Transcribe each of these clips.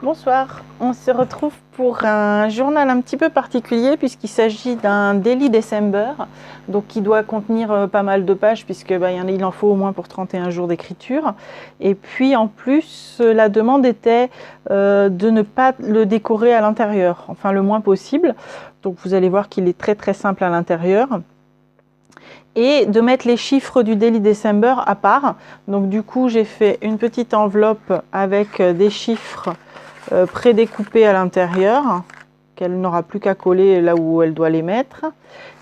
Bonsoir, on se retrouve pour un journal un petit peu particulier puisqu'il s'agit d'un Daily December, donc qui doit contenir pas mal de pages puisque il en faut au moins pour 31 jours d'écriture. Et puis en plus, la demande était de ne pas le décorer à l'intérieur, enfin le moins possible. Donc vous allez voir qu'il est très très simple à l'intérieur. Et de mettre les chiffres du Daily December à part. Donc du coup, j'ai fait une petite enveloppe avec des chiffres prédécoupées à l'intérieur, qu'elle n'aura plus qu'à coller là où elle doit les mettre.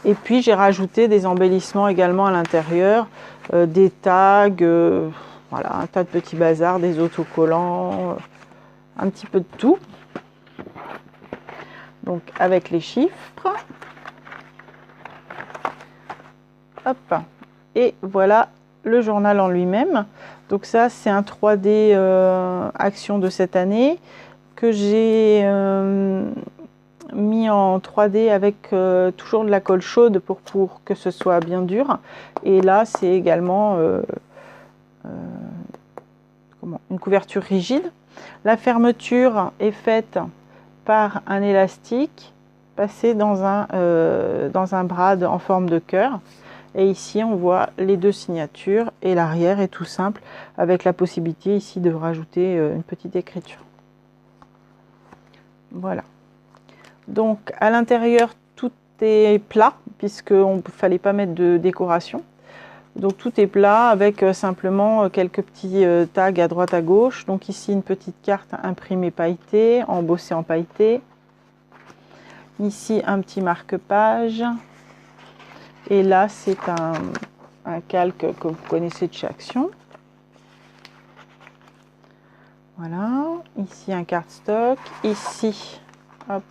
Et puis j'ai rajouté des embellissements également à l'intérieur, des tags, voilà, un tas de petits bazars, des autocollants, un petit peu de tout. Donc avec les chiffres. Hop. Et voilà le journal en lui-même. Donc ça, c'est un 3D action de cette année que j'ai mis en 3D avec toujours de la colle chaude pour que ce soit bien dur. Et là, c'est également une couverture rigide. La fermeture est faite par un élastique passé dans un brad en forme de cœur. Et ici, on voit les deux signatures et l'arrière est tout simple avec la possibilité ici de rajouter une petite écriture. Voilà. Donc à l'intérieur, tout est plat puisqu'on ne fallait pas mettre de décoration. Donc tout est plat avec simplement quelques petits tags à droite à gauche. Donc ici une petite carte imprimée pailletée, embossée en pailleté. Ici un petit marque-page. Et là c'est un calque que vous connaissez de chez Action. Voilà. Ici un cardstock. Ici, hop.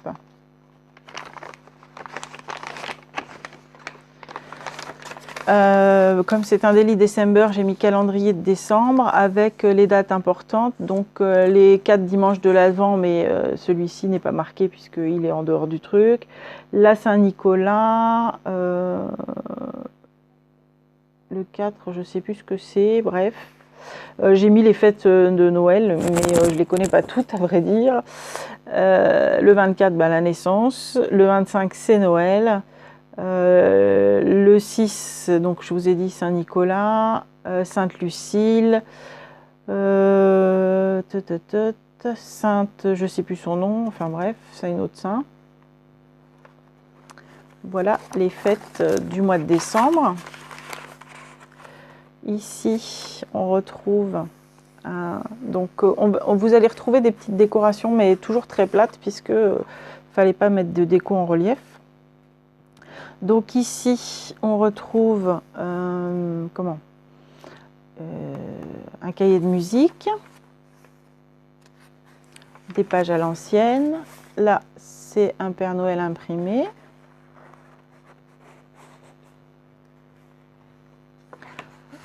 Comme c'est un Daily December, j'ai mis calendrier de décembre avec les dates importantes. Donc les 4 dimanches de l'Advent, mais celui-ci n'est pas marqué puisqu'il est en dehors du truc. La Saint-Nicolas, le 4, je ne sais plus ce que c'est, bref. J'ai mis les fêtes de Noël, mais je ne les connais pas toutes à vrai dire. Le 24, la naissance. Le 25, c'est Noël. Le 6, donc je vous ai dit Saint-Nicolas, Sainte-Lucille, Sainte, je ne sais plus son nom, enfin bref, c'est une autre saint. Voilà les fêtes du mois de décembre. Ici, on retrouve, vous allez retrouver des petites décorations, mais toujours très plates, puisque ne fallait pas mettre de déco en relief. Donc ici, on retrouve un cahier de musique, des pages à l'ancienne. Là, c'est un Père Noël imprimé.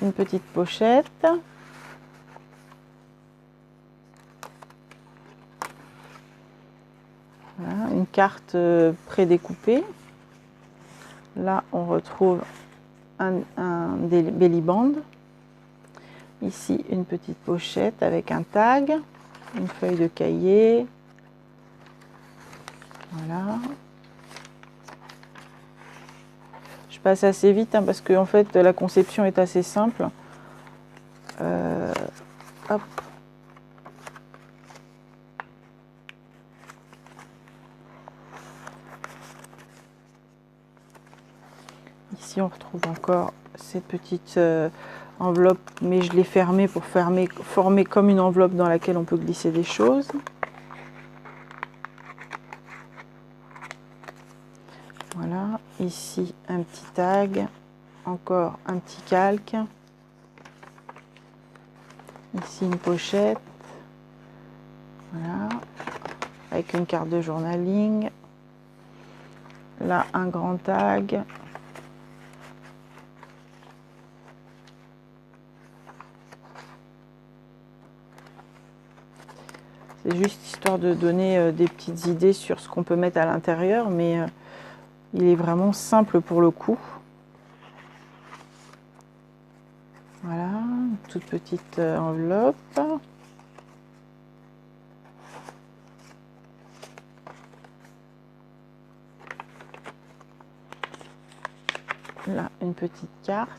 Une petite pochette. Voilà, une carte prédécoupée. Là, on retrouve un belly band. Ici, une petite pochette avec un tag, une feuille de cahier. Voilà. Je passe assez vite parce que en fait, la conception est assez simple. Hop. Ici, on retrouve encore cette petite enveloppe, mais je l'ai fermée pour former comme une enveloppe dans laquelle on peut glisser des choses. Voilà, ici un petit tag, encore un petit calque. Ici une pochette. Voilà, avec une carte de journaling. Là, un grand tag. C'est juste histoire de donner des petites idées sur ce qu'on peut mettre à l'intérieur, mais il est vraiment simple pour le coup. Voilà, une toute petite enveloppe. Là, une petite carte.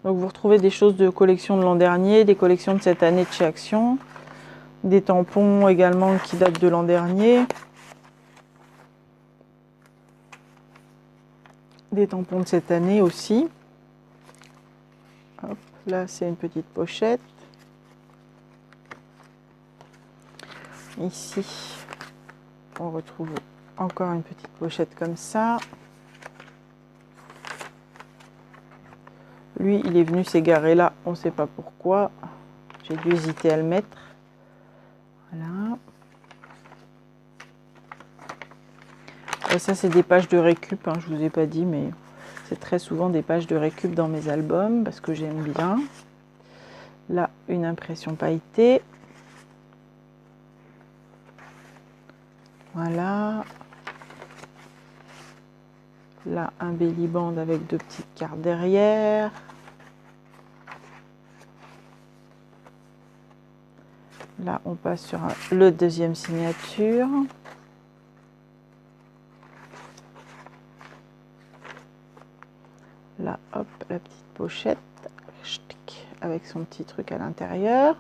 Donc vous retrouvez des choses de collection de l'an dernier, des collections de cette année de chez Action, des tampons également qui datent de l'an dernier, des tampons de cette année aussi. Hop, là c'est une petite pochette. Ici on retrouve encore une petite pochette comme ça. Lui, il est venu s'égarer là, on ne sait pas pourquoi. J'ai dû hésiter à le mettre. Voilà. Et ça, c'est des pages de récup, hein, je ne vous ai pas dit, mais c'est très souvent des pages de récup dans mes albums, parce que j'aime bien. Là, une impression pailletée. Voilà. Là, un belly band avec 2 petites cartes derrière. Là, on passe sur le deuxième signature. Là, hop, la petite pochette avec son petit truc à l'intérieur.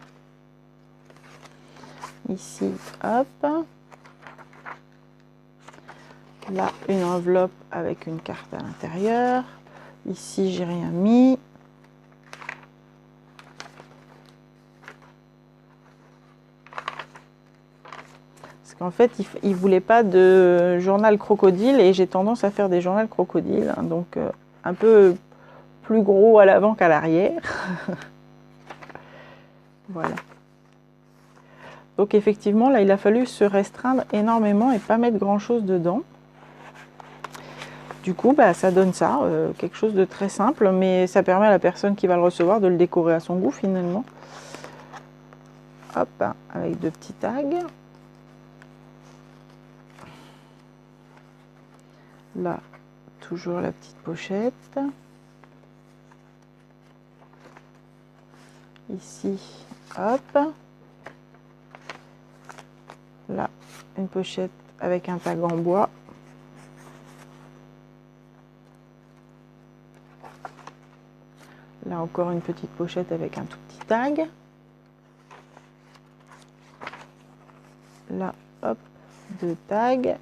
Ici, hop. Là, une enveloppe avec une carte à l'intérieur. Ici, j'ai rien mis. En fait, il ne voulait pas de journal crocodile et j'ai tendance à faire des journaux crocodile, hein, donc un peu plus gros à l'avant qu'à l'arrière. Voilà. Donc effectivement, là, il a fallu se restreindre énormément et pas mettre grand-chose dedans. Du coup, bah, ça donne ça, quelque chose de très simple, mais ça permet à la personne qui va le recevoir de le décorer à son goût finalement. Hop, avec 2 petits tags. Là, toujours la petite pochette. Ici, hop. Là, une pochette avec un tag en bois. Là encore une petite pochette avec un tout petit tag. Là, hop, 2 tags.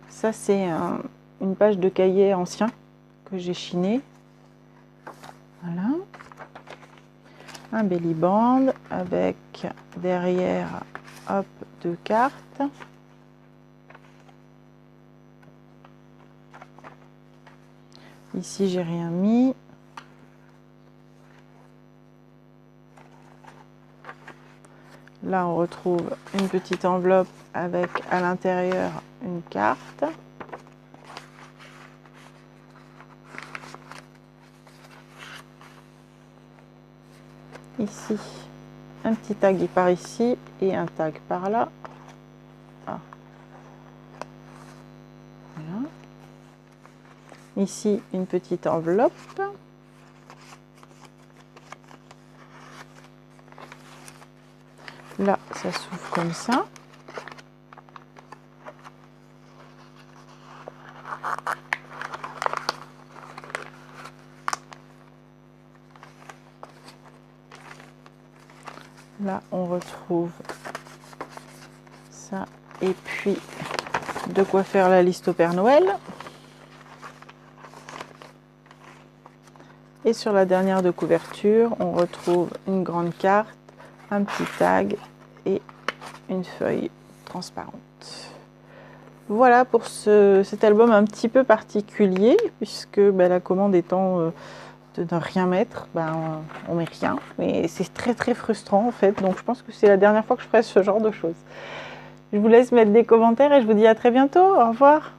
Ça, c'est une page de cahier ancien que j'ai chiné. Voilà. Un belly band avec derrière, hop, 2 cartes. Ici, j'ai rien mis. Là, on retrouve une petite enveloppe avec à l'intérieur une carte. Ici, un petit tag par ici et un tag par là. Ah. Voilà. Ici, une petite enveloppe. Là, ça s'ouvre comme ça. Là, on retrouve ça. Et puis, de quoi faire la liste au Père Noël. Et sur la dernière de couverture, on retrouve une grande carte, un petit tag et une feuille transparente. Voilà pour cet album un petit peu particulier, puisque la commande étant de ne rien mettre, on met rien. Mais c'est très très frustrant en fait, donc je pense que c'est la dernière fois que je ferai ce genre de choses. Je vous laisse mettre des commentaires et je vous dis à très bientôt. Au revoir.